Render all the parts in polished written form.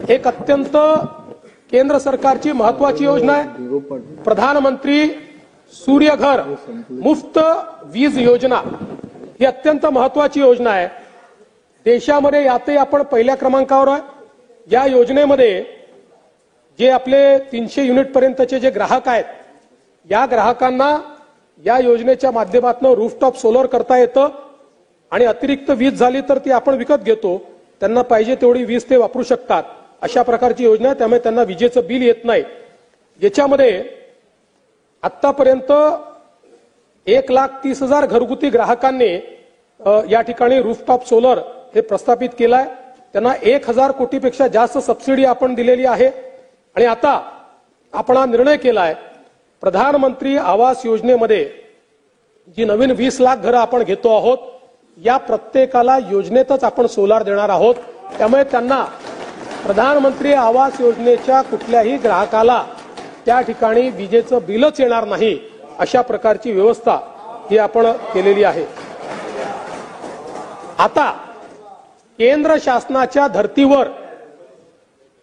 एक अत्यंत केंद्र सरकारची महत्वाची योजना आहे प्रधानमंत्री सूर्यघर मुफ्त वीज योजना। ही अत्यंत महत्वाची योजना आहे। देशामध्ये यातही आपण पहिल्या क्रमांकावर आहे। या योजनेमध्ये जे आपले 300 युनिट पर्यंतचे जे ग्राहक आहेत या ग्राहकांना या योजनेच्या माध्यमातून रूफटॉप सोलर करता येतं आणि अतिरिक्त वीज झाली तर ती आपण विकत घेतो। त्यांना पाहिजे तेवढी वीज ते वापरू शकतात। अशा प्रकारची योजना आहे, त्यामुळे त्यांना विजेचं बिल येत नाही। याच्यामध्ये आतापर्यंत 1,30,000 घरगुती ग्राहकांनी या ठिकाणी रूफटॉप सोलर हे प्रस्थापित केलाय। त्यांना 1,000 कोटीपेक्षा जास्त सबसिडी आपण दिलेली आहे आणि आता आपण हा निर्णय केलाय प्रधानमंत्री आवास योजनेमध्ये जी नवीन 20 लाख घरं आपण घेतो आहोत या प्रत्येकाला योजनेतच आपण सोलार देणार आहोत। त्यामुळे त्यांना प्रधानमंत्री आवास योजनेच्या कुठल्याही ग्राहकाला त्या ठिकाणी विजेचं बिलच येणार नाही अशा प्रकारची व्यवस्था ही आपण केलेली आहे। आता केंद्र शासनाच्या धर्तीवर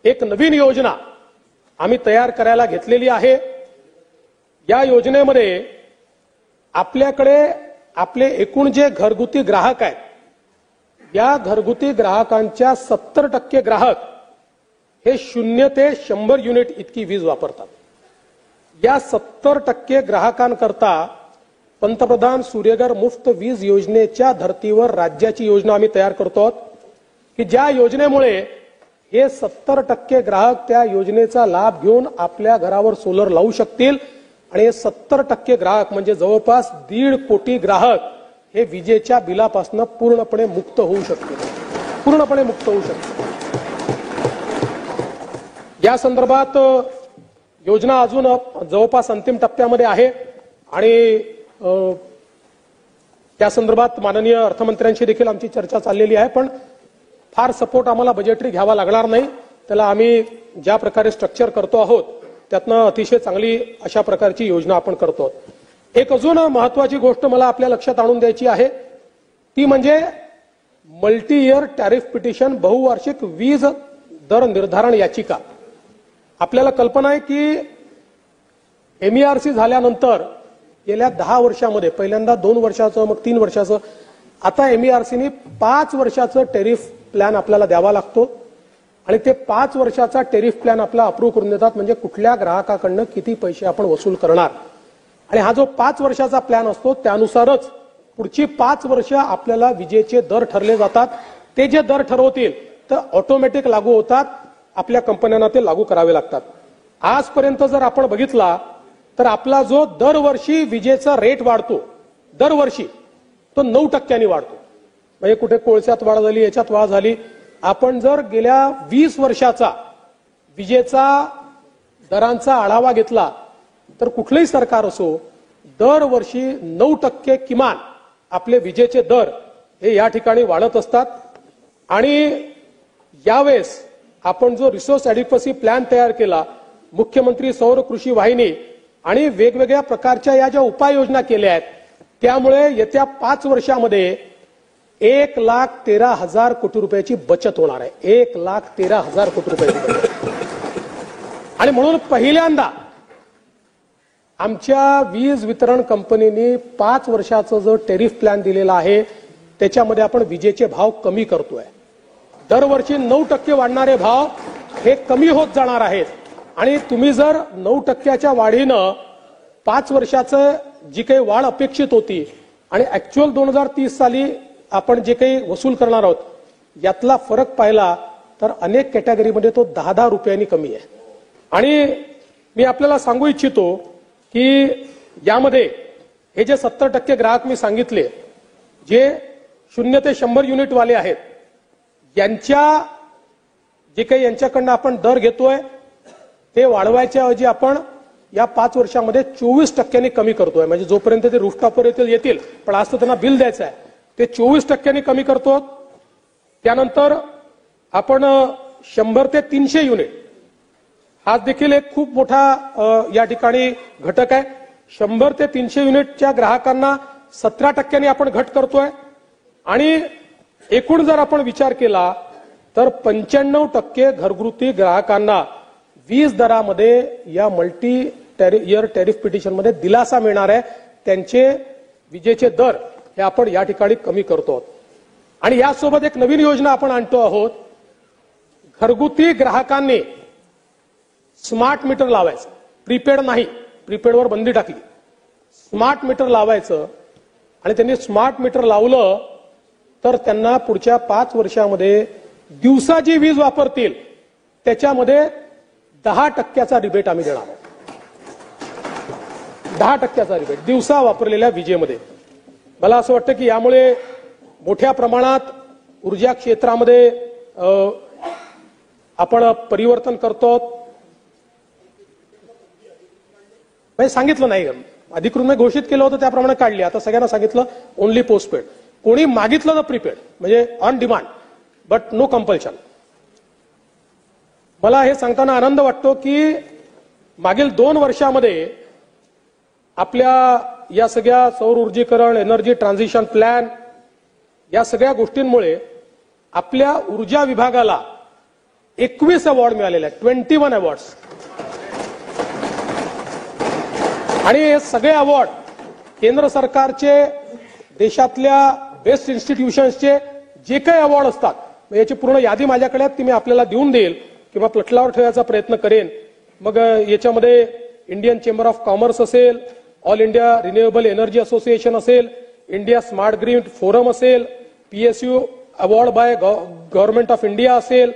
एक नवीन योजना आम्ही तयार करायला घेतलेली आहे। या योजनेमध्ये आपल्याकडे आपले एकूण जे घरगुती ग्राहक आहेत या घरगुती ग्राहकांच्या 70% ग्राहक हे 0 ते 100 युनिट इतकी वीज वापरतात। या 70% ग्राहकांकरता पंतप्रधान सूर्यघर मुफ्त वीज योजनेच्या धर्तीवर राज्याची योजना आम्ही तयार करतो आहोत की ज्या योजनेमुळे हे 70% ग्राहक त्या योजनेचा लाभ घेऊन आपल्या घरावर सोलर लावू शकतील आणि हे 70% ग्राहक म्हणजे जवळपास 1.5 कोटी ग्राहक हे विजेच्या बिलापासून पूर्णपणे मुक्त होऊ शकतील। पूर्णपणे मुक्त होऊ शकतील। या संदर्भात योजना अजून जवळपास अंतिम टप्प्यामध्ये आहे आणि त्या संदर्भात माननीय अर्थमंत्र्यांशी देखील आमची चर्चा चाललेली आहे। पण फार सपोर्ट आम्हाला बजेटरी घ्यावा लागणार नाही। त्याला आम्ही ज्या प्रकारे स्ट्रक्चर करतो आहोत त्यातनं अतिशय चांगली अशा प्रकारची योजना आपण करतो। एक अजून महत्वाची गोष्ट मला आपल्या लक्षात आणून द्यायची आहे ती म्हणजे मल्टी इयर टॅरिफ पिटिशन बहुवार्षिक वीज दर निर्धारण याचिका। आपल्याला कल्पना आहे की MERC झाल्यानंतर गेल्या 10 वर्षांमध्ये पहिल्यांदा 2 वर्षाचं मग 3 वर्षाचं आता MERCने 5 वर्षाचं टेरिफ प्लॅन आपल्याला द्यावा लागतो आणि ते 5 वर्षाचा टेरिफ प्लॅन आपला अप्रूव्ह करून देतात म्हणजे कुठल्या ग्राहकाकडनं किती पैसे आपण वसूल करणार आणि हा जो 5 वर्षाचा प्लॅन असतो त्यानुसारच पुढची 5 वर्ष आपल्याला विजेचे दर ठरले जातात। ते जे दर ठरवतील तर ऑटोमॅटिक लागू होतात। आपल्या कंपन्यांना ते लागू करावे लागतात। आजपर्यंत जर आपण बघितला तर आपला जो दरवर्षी विजेचा रेट वाढतो दरवर्षी तो 9% वाढतो। म्हणजे कुठे कोळशात वाढ झाली याच्यात वाढ झाली। आपण जर गेल्या 20 वर्षाचा विजेचा दरांचा आढावा घेतला तर कुठलेही सरकार असो दरवर्षी 9% किमान आपले विजेचे दर हे या ठिकाणी वाढत असतात। आणि यावेळेस आपण जो रिसोर्स ॲडिक्वसी प्लॅन तयार केला मुख्यमंत्री सौर कृषी वाहिनी आणि वेगवेगळ्या प्रकारच्या या ज्या उपाययोजना केल्या आहेत त्यामुळे येत्या 5 वर्षांमध्ये 1,13,000 कोटी रुपयाची बचत होणार आहे। 1,13,000 कोटी रुपयाची बचत। आणि म्हणून पहिल्यांदा आमच्या वीज वितरण कंपनीने 5 वर्षाचा जो टेरिफ प्लॅन दिलेला आहे त्याच्यामध्ये आपण विजेचे भाव कमी करतोय। दरवर्षी 9% वाढणारे भाव हे कमी होत जाणार आहेत आणि तुम्ही जर 9%च्या वाढीनं 5 वर्षाचं जी काही वाढ अपेक्षित होती आणि ऍक्च्युअल 2030 साली आपण जे काही वसूल करणार आहोत यातला फरक पाहिला तर अनेक कॅटेगरीमध्ये तो 10-10 रुपयांनी कमी आहे। आणि मी आपल्याला सांगू इच्छितो की यामध्ये हे जे 70% ग्राहक मी सांगितले जे 0 ते 100 युनिट वाले आहेत यांच्या जे काही यांच्याकडनं आपण दर घेतोय ते वाढवायच्या ऐवजी आपण या 5 वर्षांमध्ये 24% कमी करतोय। म्हणजे जोपर्यंत ते रूफटॉपवर येतील पण आज तर त्यांना बिल द्यायचं आहे ते 24% कमी करतो। त्यानंतर आपण 100 ते 300 युनिट हा देखील एक खूप मोठा या ठिकाणी घटक आहे। 100 ते 300 युनिटच्या ग्राहकांना 17% आपण घट करतोय आणि एकूण जर आपण विचार केला तर 95% घरगुती ग्राहकांना वीज दरामध्ये या मल्टी इयर टॅरिफ पिटिशनमध्ये दिलासा मिळणार आहे. त्यांचे विजेचे दर हे आपण या ठिकाणी कमी करतो आहोत. आणि यासोबत एक नवीन योजना आपण आणतो आहोत. घरगुती ग्राहकांनी स्मार्ट मीटर लावायचं, प्रीपेड नाही, प्रीपेडवर बंदी टाकली. स्मार्ट मीटर लावायचं आणि त्यांनी स्मार्ट मीटर लावलं तर त्यांना पुढच्या 5 वर्षामध्ये दिवसा जी वीज वापरतील त्याच्यामध्ये 10% रिबेट आम्ही देणार आहोत. 10% रिबेट दिवसा वापरलेल्या विजेमध्ये. मला असं वाटतं की यामुळे मोठ्या प्रमाणात ऊर्जा क्षेत्रामध्ये आपण परिवर्तन करतो. सांगितलं नाही, अधिकृत घोषित केलं होतं त्याप्रमाणे काढली. आता सगळ्यांना सांगितलं ओनली पोस्टपेड. कोणी मागितलं तर प्रीपेड म्हणजे on demand, but no compulsion. मला हे सांगताना आनंद वाटतो की मागील 2 वर्षामध्ये आपल्या या सगळ्या सौर ऊर्जीकरण, एनर्जी ट्रान्झिशन प्लॅन या सगळ्या गोष्टींमुळे आपल्या ऊर्जा विभागाला 21 अवॉर्ड मिळालेले आहेत. 21 अवॉर्ड्स. आणि हे सगळे अवॉर्ड केंद्र सरकारचे, देशातल्या बेस्ट इन्स्टिट्यूशन्सचे जे काही अवॉर्ड असतात, याची पूर्ण यादी माझ्याकडे आहे, ती मी आपल्याला देऊन देईल किंवा पटलावर ठेवायचा प्रयत्न करेन. मग याच्यामध्ये इंडियन चेंबर ऑफ कॉमर्स असेल, all India renewable energy association असेल, इंडिया स्मार्ट ग्रीड फोरम असेल, PSU award by government of India असेल,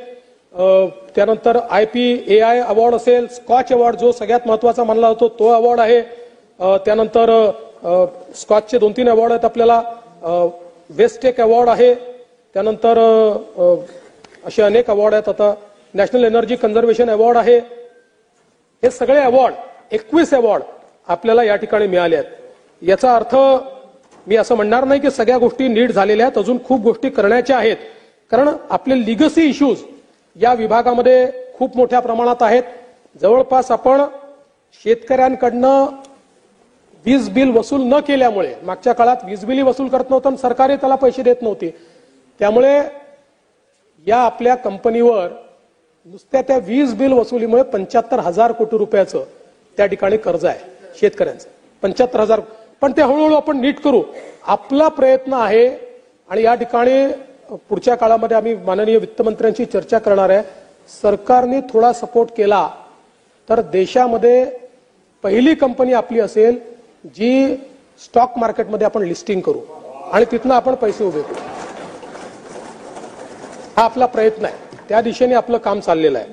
त्यानंतर IPAI अवॉर्ड असेल, स्कॉच अवॉर्ड जो सगळ्यात महत्वाचा मानला जातो तो अवॉर्ड आहे. त्यानंतर स्कॉचचे 2-3 अवॉर्ड आहेत आपल्याला. वेस्टेक अवॉर्ड आहे. त्यानंतर असे अनेक अवॉर्ड आहेत. आता नॅशनल एनर्जी कन्झर्वेशन अवॉर्ड आहे. हे सगळे अवॉर्ड 21 अवॉर्ड आपल्याला या ठिकाणी मिळाले आहेत. याचा अर्थ मी असं म्हणणार नाही की सगळ्या गोष्टी नीट झालेल्या आहेत. अजून खूप गोष्टी करण्याच्या आहेत. कारण आपले लिगसी इश्यूज या विभागामध्ये खूप मोठ्या प्रमाणात आहेत. जवळपास आपण शेतकऱ्यांकडनं वीज बिल वसूल न केल्यामुळे, मागच्या काळात वीज बिल वसूल करत नव्हतं आणि सरकारही त्याला पैसे देत नव्हते, त्यामुळे या आपल्या कंपनीवर नुसत्या त्या वीज बिल वसुलीमुळे 75,000 कोटी रुपयाचं त्या ठिकाणी कर्ज आहे शेतकऱ्यांचं. 75,000. पण ते हळूहळू आपण नीट करू. आपला प्रयत्न आहे. आणि या ठिकाणी पुढच्या काळामध्ये आम्ही माननीय वित्तमंत्र्यांशी चर्चा करणार आहे. सरकारने थोडा सपोर्ट केला तर देशामध्ये पहिली कंपनी आपली असेल जी स्टॉक मार्केटमध्ये आपण लिस्टिंग करू आणि तिथनं आपण पैसे उभे करू. हा आपला प्रयत्न आहे. त्या दिशेने आपलं काम चाललेलं आहे.